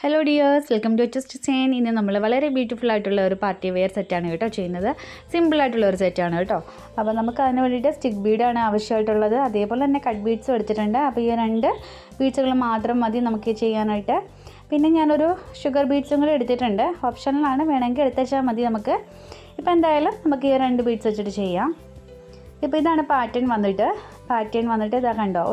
Hello dears, welcome to design. ഇന്ന് നമ്മൾ വളരെ ബ്യൂട്ടിഫുൾ ആയിട്ടുള്ള ഒരു പാർട്ടി വെയർ സെറ്റാണ് കേട്ടോ ചെയ്യുന്നത്. സിമ്പിളായിട്ടുള്ള ഒരു സെറ്റാണ് കേട്ടോ. അപ്പോൾ നമുക്ക് അതിന് വേണ്ടിയിട്ട് സ്റ്റിക്ക് ബീഡാണ് ആവശ്യമായിട്ടുള്ളത്. അതേപോലെ തന്നെ കട്ട് ബീഡ്സും എടുത്തിട്ടുണ്ട്. അപ്പോൾ ഈ 2 ബീഡ്സുകൾ മാത്രം മതി നമുക്ക് ചെയ്യാനായിട്ട്. പിന്നെ ഞാനൊരു ഷുഗർ ബീഡ്സും കൂടി എടുത്തിട്ടുണ്ട്. ഓപ്ഷണലാണ്, വേണമെങ്കിൽ എടുത്തുവെച്ചാൽ മതി നമുക്ക്. ഇപ്പോൾ എന്തായാലും നമുക്ക് ഈ 2 ബീഡ്സ് വെച്ചിട്ട് ചെയ്യാം. ഇപ്പോൾ ഇതാണ് പാറ്റേൺ വന്നിട്ട് ഇതാ കണ്ടോ,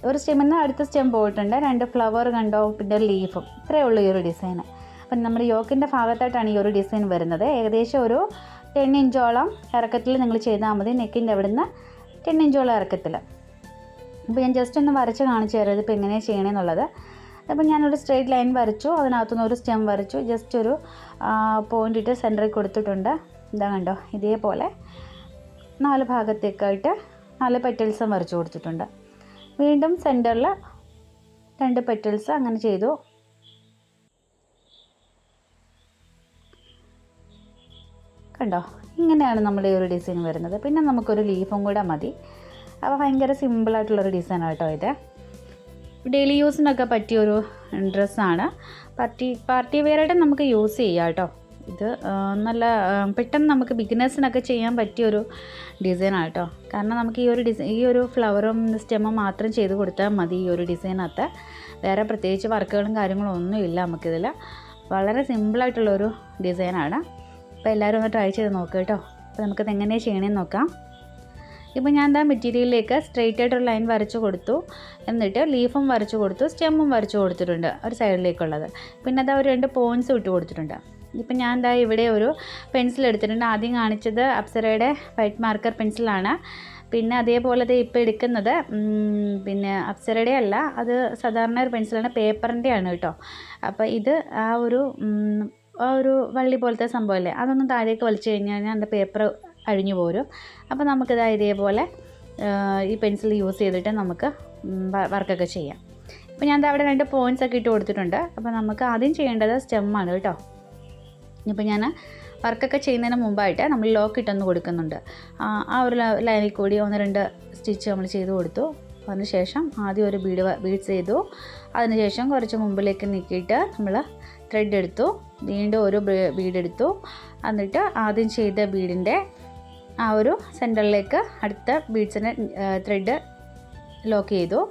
ഒരു സ്റ്റെമ്മിൽ നിന്ന് അടുത്ത സ്റ്റെം പോയിട്ടുണ്ട്. 2 ഫ്ലവർ കണ്ടോ, പിന്നെ ഒരു ലീഫും. ഇത്രയേ ഉള്ളൂ ഈ ഒരു ഡിസൈൻ. അപ്പം നമ്മുടെ യോക്കിൻ്റെ ഭാഗത്തായിട്ടാണ് ഈ ഒരു ഡിസൈൻ വരുന്നത്. ഏകദേശം ഒരു 10 ഇഞ്ചോളം ഇറക്കത്തിൽ നിങ്ങൾ ചെയ്താൽ മതി. നെക്കിൻ്റെ അവിടെ നിന്ന് 10 ഇഞ്ചോളം ഇറക്കത്തിൽ. അപ്പോൾ ഞാൻ ജസ്റ്റ് ഒന്ന് വരച്ച് കാണിച്ചു തരാം ഇതിപ്പോൾ എങ്ങനെയാണ് ചെയ്യണമെന്നുള്ളത്. അപ്പോൾ ഞാനൊരു സ്ട്രെയിറ്റ് ലൈൻ വരച്ചു, അതിനകത്തുനിന്ന് ഒരു സ്റ്റെം വരച്ചു, ജസ്റ്റ് ഒരു പോയിൻ്റ് ഇട്ട് സെൻറ്ററിൽ കൊടുത്തിട്ടുണ്ട്. ഇതാ കണ്ടോ, ഇതേപോലെ 4 ഭാഗത്തേക്കായിട്ട് 4 പെറ്റൽസും വരച്ചു കൊടുത്തിട്ടുണ്ട്. വീണ്ടും സെൻറ്ററിൽ 2 പെറ്റൽസ് അങ്ങനെ ചെയ്തു. കണ്ടോ, ഇങ്ങനെയാണ് നമ്മുടെ ഈ ഒരു ഡിസൈൻ വരുന്നത്. പിന്നെ നമുക്കൊരു ലീഫും കൂടെ മതി. അപ്പോൾ ഭയങ്കര സിമ്പിളായിട്ടുള്ളൊരു ഡിസൈനാണ് കേട്ടോ ഇത്. ഡെയിലി യൂസിനൊക്കെ പറ്റിയൊരു ഡ്രസ്സാണ്. പാർട്ടി വെയറായിട്ട് നമുക്ക് യൂസ് ചെയ്യാം കേട്ടോ. ഇത് നല്ല പെട്ടെന്ന് നമുക്ക് ബിഗിനേഴ്സിനൊക്കെ ചെയ്യാൻ പറ്റിയൊരു ഡിസൈനാണ് കേട്ടോ. കാരണം നമുക്ക് ഈ ഒരു ഫ്ലവറും സ്റ്റെമ്മും മാത്രം ചെയ്ത് കൊടുത്താൽ മതി. ഈ ഒരു ഡിസൈനകത്ത് വേറെ പ്രത്യേകിച്ച് വർക്കുകളും കാര്യങ്ങളും ഒന്നുമില്ല നമുക്കിതിൽ. വളരെ സിമ്പിളായിട്ടുള്ളൊരു ഡിസൈനാണ്. അപ്പോൾ എല്ലാവരും ഒന്ന് ട്രൈ ചെയ്ത് നോക്കുക കേട്ടോ. അപ്പോൾ നമുക്കത് എങ്ങനെയാണ് ചെയ്യണമെന്ന് നോക്കാം. ഇപ്പോൾ ഞാൻ മെറ്റീരിയലിലേക്ക് സ്ട്രെയിറ്റ് ആയിട്ടൊരു ലൈൻ വരച്ച് കൊടുത്തു. എന്നിട്ട് ലീഫും വരച്ച് കൊടുത്തു, സ്റ്റെമ്മും വരച്ച് കൊടുത്തിട്ടുണ്ട് ഒരു സൈഡിലേക്കുള്ളത്. പിന്നെ അതാ ഒരു 2 പോയിൻറ്റ്സ് ഇട്ട് കൊടുത്തിട്ടുണ്ട്. ഇപ്പം ഞാൻ ഇവിടെ ഒരു പെൻസിൽ എടുത്തിട്ടുണ്ട്. ആദ്യം കാണിച്ചത് അപ്സരയുടെ വൈറ്റ് മാർക്കർ പെൻസിലാണ്. പിന്നെ അതേപോലെ ഇപ്പോൾ എടുക്കുന്നത് പിന്നെ അപ്സരയുടെ അല്ല, അത് സാധാരണ ഒരു പെൻസിലാണ്, പേപ്പറിൻ്റെയാണ് കേട്ടോ. അപ്പോൾ ഇത് ആ ഒരു വള്ളി പോലത്തെ സംഭവമല്ലേ, അതൊന്നും താഴേക്ക് വലിച്ചു കഴിഞ്ഞാൽ എൻ്റെ പേപ്പർ അഴിഞ്ഞു പോരും. അപ്പോൾ നമുക്കിത് ഇതേപോലെ ഈ പെൻസിൽ യൂസ് ചെയ്തിട്ട് നമുക്ക് വർക്കൊക്കെ ചെയ്യാം. ഇപ്പോൾ ഞാൻ അവിടെ 2 പോയിൻറ്റ്സ് ഒക്കെ ഇട്ട് കൊടുത്തിട്ടുണ്ട്. അപ്പോൾ നമുക്ക് ആദ്യം ചെയ്യേണ്ടത് സ്റ്റെമ്മാണ് കേട്ടോ. ഇപ്പോൾ ഞാൻ വർക്കൊക്കെ ചെയ്യുന്നതിന് മുമ്പായിട്ട് നമ്മൾ ലോക്ക് ഇട്ടൊന്ന് കൊടുക്കുന്നുണ്ട്. ആ ഒരു ലൈനിൽ കൂടി 1-2 സ്റ്റിച്ച് നമ്മൾ ചെയ്ത് കൊടുത്തു. അതിനുശേഷം ആദ്യം ഒരു ബീഡ്സ് ചെയ്തു. അതിനുശേഷം കുറച്ച് മുമ്പിലേക്ക് നീക്കിയിട്ട് നമ്മൾ ത്രെഡ് എടുത്തു. വീണ്ടും ഒരു ബീഡ് എടുത്തു. എന്നിട്ട് ആദ്യം ചെയ്ത ബീഡിൻ്റെ ആ ഒരു സെൻറ്ററിലേക്ക് അടുത്ത ബീഡ്സിനെ ത്രെഡ് ലോക്ക് ചെയ്തു.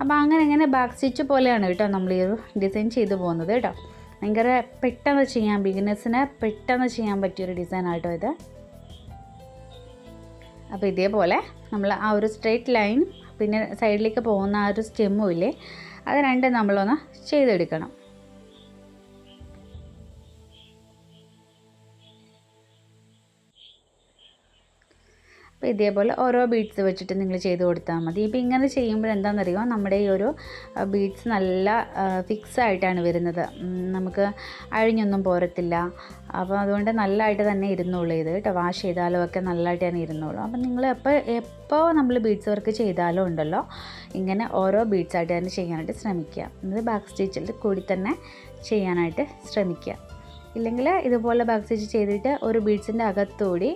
അപ്പോൾ അങ്ങനെ ബാക്ക് സ്റ്റിച്ച് പോലെയാണ് കേട്ടോ നമ്മൾ ഈ ഒരു ഡിസൈൻ ചെയ്തു പോകുന്നത് കേട്ടോ. ഭയങ്കര പെട്ടെന്ന് ചെയ്യാം, ബിഗിനേഴ്സിന് പെട്ടെന്ന് ചെയ്യാൻ പറ്റിയൊരു ഡിസൈനായിട്ടോ ഇത്. അപ്പോൾ ഇതേപോലെ നമ്മൾ ആ ഒരു സ്ട്രെയിറ്റ് ലൈൻ പിന്നെ സൈഡിലേക്ക് പോകുന്ന ആ ഒരു സ്റ്റെമ്മും ഇല്ലേ, അത് 2 നമ്മളൊന്ന് ചെയ്തെടുക്കണം. അപ്പോൾ ഇതേപോലെ ഓരോ ബീഡ്സ് വെച്ചിട്ട് നിങ്ങൾ ചെയ്ത് കൊടുത്താൽ മതി. ഇപ്പോൾ ഇങ്ങനെ ചെയ്യുമ്പോൾ എന്താണെന്നറിയോ, നമ്മുടെ ഈ ഒരു ബീഡ്സ് നല്ല ഫിക്സ് ആയിട്ടാണ് വരുന്നത്. നമുക്ക് അഴിഞ്ഞൊന്നും പോരത്തില്ല. അപ്പോൾ അതുകൊണ്ട് നല്ലതായിട്ട് തന്നെ ഇരുന്നോളൂ ഇത് കേട്ടോ. വാഷ് ചെയ്താലും ഒക്കെ നല്ലതായിട്ട് തന്നെ ഇരുന്നോളൂ. അപ്പം നിങ്ങൾ എപ്പോൾ നമ്മൾ ബീഡ്സ് വർക്ക് ചെയ്താലും ഉണ്ടല്ലോ, ഇങ്ങനെ ഓരോ ബീഡ്സായിട്ട് തന്നെ ചെയ്യാനായിട്ട് ശ്രമിക്കുക. ഇത് ബാക്ക് സ്റ്റിച്ചിൽ കൂടി തന്നെ ചെയ്യാനായിട്ട് ശ്രമിക്കുക. ഇല്ലെങ്കിൽ ഇതുപോലെ ബാക്ക് സ്റ്റിച്ച് ചെയ്തിട്ട് ഒരു ബീഡ്സിൻ്റെ അകത്തുകൂടി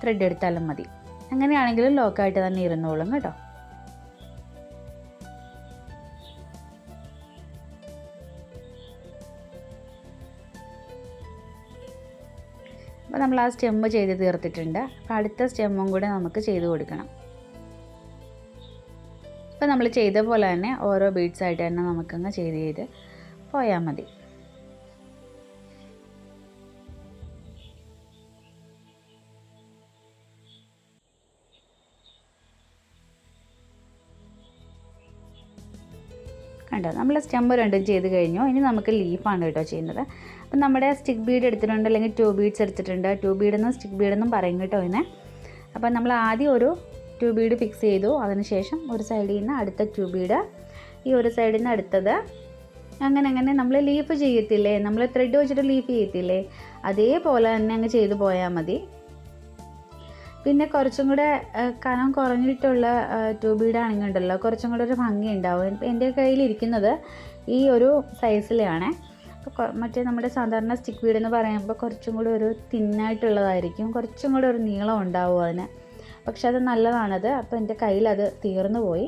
ത്രെഡ് എടുത്താലും മതി. അങ്ങനെയാണെങ്കിലും ലോക്കായിട്ട് തന്നെ ഇരുന്നോളും കേട്ടോ. അപ്പോൾ നമ്മൾ ആ സ്റ്റെമ്മ് ചെയ്ത് തീർത്തിട്ടുണ്ട്. അപ്പോൾ അടുത്ത സ്റ്റെമ്മും കൂടെ നമുക്ക് ചെയ്ത് കൊടുക്കണം. അപ്പോൾ നമ്മൾ ചെയ്ത പോലെ തന്നെ ഓരോ ബീഡ്സായിട്ട് തന്നെ നമുക്കങ്ങ് ചെയ്ത് പോയാൽ മതി. കണ്ടോ, നമ്മൾ സ്റ്റെമ്പ് 2 ചെയ്ത് കഴിഞ്ഞു. ഇനി നമുക്ക് ലീഫാണ് കേട്ടോ ചെയ്യുന്നത്. അപ്പം നമ്മുടെ സ്റ്റിക്ക് ബീഡ് എടുത്തിട്ടുണ്ട്, അല്ലെങ്കിൽ 2 ബീഡ്സ് എടുത്തിട്ടുണ്ട്. 2 ബീഡെന്നും സ്റ്റിക്ക് ബീഡെന്നും പറയും കേട്ടോ ഇതിനെ. അപ്പം നമ്മൾ ആദ്യം ഒരു 2 ബീഡ് ഫിക്സ് ചെയ്തു. അതിനുശേഷം ഒരു സൈഡിൽ നിന്ന് അടുത്ത 2 ബീഡ്, ഈ ഒരു സൈഡിൽ നിന്ന് അടുത്തത്, അങ്ങനെ നമ്മൾ ലീഫ് ചെയ്യത്തില്ലേ, നമ്മൾ ത്രെഡ് വെച്ചിട്ട് ലീഫ് ചെയ്യത്തില്ലേ, അതേപോലെ തന്നെ അങ്ങ് ചെയ്ത് പോയാൽ മതി. പിന്നെ കുറച്ചും കൂടെ കനം കുറഞ്ഞിട്ടുള്ള 2 ബീഡാണെങ്കിൽ ഉണ്ടല്ലോ, കുറച്ചും കൂടെ ഒരു ഭംഗി ഉണ്ടാവും. എൻ്റെ കയ്യിലിരിക്കുന്നത് ഈ ഒരു സൈസിലാണ്. അപ്പോൾ മറ്റേ നമ്മുടെ സാധാരണ സ്റ്റിക്ക് ബീഡ് എന്ന് പറയുമ്പോൾ കുറച്ചും കൂടെ ഒരു തിന്നായിട്ടുള്ളതായിരിക്കും, കുറച്ചും കൂടെ ഒരു നീളം ഉണ്ടാവും അതിന്. പക്ഷെ അത് നല്ലതാണത്. അപ്പോൾ എൻ്റെ കയ്യിലത് തീർന്നു പോയി.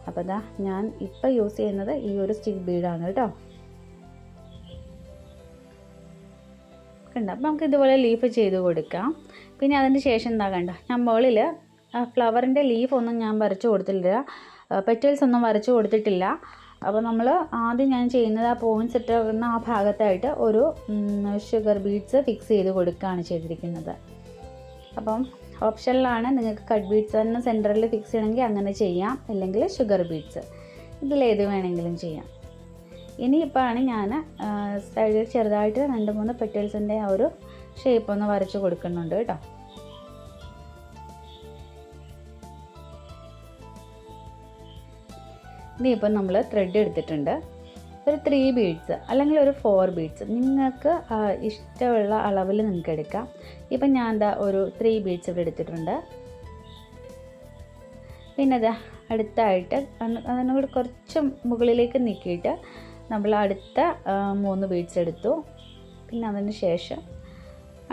അപ്പോൾ ഇതാ ഞാൻ ഇപ്പോൾ യൂസ് ചെയ്യുന്നത് ഈ ഒരു സ്റ്റിക്ക് ബീഡാണ് കേട്ടോ. കണ്ട, അപ്പോൾ നമുക്ക് ഇതുപോലെ ലീഫ് ചെയ്ത് കൊടുക്കാം. പിന്നെ അതിന് ശേഷം എന്താ കണ്ട, ഞാൻ മുകളിൽ ഫ്ലവറിൻ്റെ ലീഫൊന്നും ഞാൻ വരച്ച് കൊടുത്തിട്ടില്ല, പെറ്റൽസ് ഒന്നും വരച്ച് കൊടുത്തിട്ടില്ല. അപ്പോൾ നമ്മൾ ആദ്യം ഞാൻ ചെയ്യുന്നത് ആ പോയിൻറ്റ്സ് ഇട്ടുന്ന ആ ഭാഗത്തായിട്ട് ഒരു ഷുഗർ ബീഡ്സ് ഫിക്സ് ചെയ്ത് കൊടുക്കുകയാണ് ചെയ്തിരിക്കുന്നത്. അപ്പം ഓപ്ഷനിലാണ്, നിങ്ങൾക്ക് കട്ട് ബീഡ്സ് തന്നെ സെൻറ്ററിൽ ഫിക്സ് ചെയ്യണമെങ്കിൽ അങ്ങനെ ചെയ്യാം, അല്ലെങ്കിൽ ഷുഗർ ബീഡ്സ്, ഇതിലേത് വേണമെങ്കിലും ചെയ്യാം. ഇനിയിപ്പോഴാണ് ഞാൻ സൈഡിൽ ചെറുതായിട്ട് 2-3 പെറ്റൽസിൻ്റെ ആ ഒരു ഷേപ്പ് ഒന്ന് വരച്ച് കൊടുക്കുന്നുണ്ട് കേട്ടോ. ഇനിയിപ്പം നമ്മൾ ത്രെഡ് എടുത്തിട്ടുണ്ട്, ഒരു 3 ബീഡ്സ് അല്ലെങ്കിൽ ഒരു 4 ബീഡ്സ്, നിങ്ങൾക്ക് ഇഷ്ടമുള്ള അളവിൽ നിങ്ങൾക്ക് എടുക്കാം. ഇപ്പം ഞാൻ എന്താ ഒരു 3 ബീഡ്സ് ഇവിടെ എടുത്തിട്ടുണ്ട്. പിന്നെ അത് അടുത്തായിട്ട് അതിനോട് കുറച്ച് മുകളിലേക്ക് നീക്കിയിട്ട് നമ്മൾ അടുത്ത 3 ബീഡ്സ് എടുത്തു. പിന്നെ അതിന് ശേഷം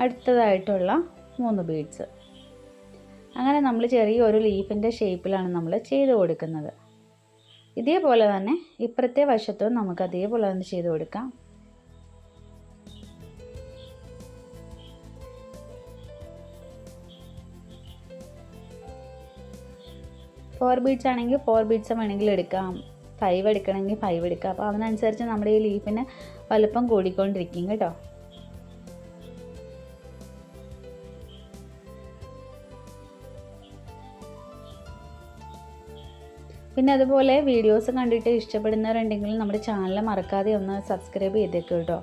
അടുത്തതായിട്ടുള്ള 3 ബീഡ്സ്. അങ്ങനെ നമ്മൾ ചെറിയൊരു ലീഫിൻ്റെ ഷേപ്പിലാണ് നമ്മൾ ചെയ്ത് കൊടുക്കുന്നത്. ഇതേപോലെ തന്നെ ഇപ്പുറത്തെ വശത്തും നമുക്ക് അതേപോലെ തന്നെ ചെയ്ത് കൊടുക്കാം. ഫോർ ബീഡ്സ് ആണെങ്കിൽ 4 ബീഡ്സ് വേണമെങ്കിൽ എടുക്കാം, 5 എടുക്കണമെങ്കിൽ 5 എടുക്കാം. അപ്പോൾ അതിനനുസരിച്ച് നമ്മുടെ ഈ ലീഫിന് വലുപ്പം കൂടിക്കൊണ്ടിരിക്കും കേട്ടോ. പിന്നെ അതുപോലെ വീഡിയോസ് കണ്ടിട്ട് ഇഷ്ടപ്പെടുന്നവരുണ്ടെങ്കിൽ നമ്മുടെ ചാനൽ മറക്കാതെ ഒന്ന് സബ്സ്ക്രൈബ് ചെയ്തേക്കും കേട്ടോ.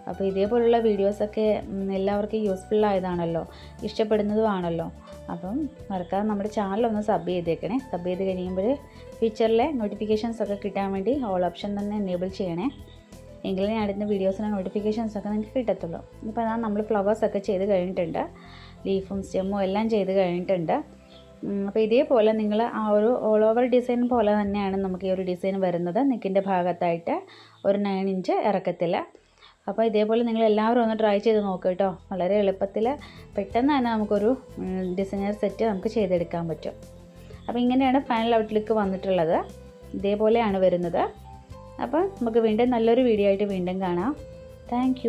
അപ്പോൾ ഇതേപോലുള്ള വീഡിയോസൊക്കെ എല്ലാവർക്കും യൂസ്ഫുൾ ആയതാണല്ലോ, ഇഷ്ടപ്പെടുന്നതുമാണല്ലോ. അപ്പം മറക്കാതെ നമ്മുടെ ചാനലൊന്ന് സബ് ചെയ്തേക്കണേ. സബ് ചെയ്ത് കഴിയുമ്പോൾ ഫ്യൂച്ചറിലെ നോട്ടിഫിക്കേഷൻസൊക്കെ കിട്ടാൻ വേണ്ടി ഓൾ ഓപ്ഷൻ തന്നെ എനേബിൾ ചെയ്യണേ. എങ്കിലും ഞാൻ അടുത്ത വീഡിയോസിൻ്റെ നോട്ടിഫിക്കേഷൻസൊക്കെ നിങ്ങൾക്ക് കിട്ടത്തുള്ളൂ. ഇപ്പോൾ അതാ നമ്മൾ ഫ്ലവേഴ്സൊക്കെ ചെയ്ത് കഴിഞ്ഞിട്ടുണ്ട്, ലീഫും സ്റ്റെമ്മും എല്ലാം ചെയ്ത് കഴിഞ്ഞിട്ടുണ്ട്. അപ്പോൾ ഇതേപോലെ നിങ്ങൾ ആ ഒരു ഓൾ ഓവർ ഡിസൈൻ പോലെ തന്നെയാണ് നമുക്ക് ഈ ഒരു ഡിസൈൻ വരുന്നത്. നെക്കിൻ്റെ ഭാഗത്തായിട്ട് ഒരു 9 ഇഞ്ച് ഇറക്കത്തിൽ. അപ്പോൾ ഇതേപോലെ നിങ്ങൾ എല്ലാവരും ഒന്ന് ട്രൈ ചെയ്ത് നോക്കുക കേട്ടോ. വളരെ എളുപ്പത്തിൽ പെട്ടെന്ന് തന്നെ നമുക്കൊരു ഡിസൈനർ സെറ്റ് നമുക്ക് ചെയ്തെടുക്കാൻ പറ്റും. അപ്പോൾ ഇങ്ങനെയാണ് ഫൈനൽ ഔട്ട്ലുക്ക് വന്നിട്ടുള്ളത്. ഇതേപോലെയാണ് വരുന്നത്. അപ്പോൾ നമുക്ക് വീണ്ടും നല്ലൊരു വീഡിയോ ആയിട്ട് വീണ്ടും കാണാം. താങ്ക്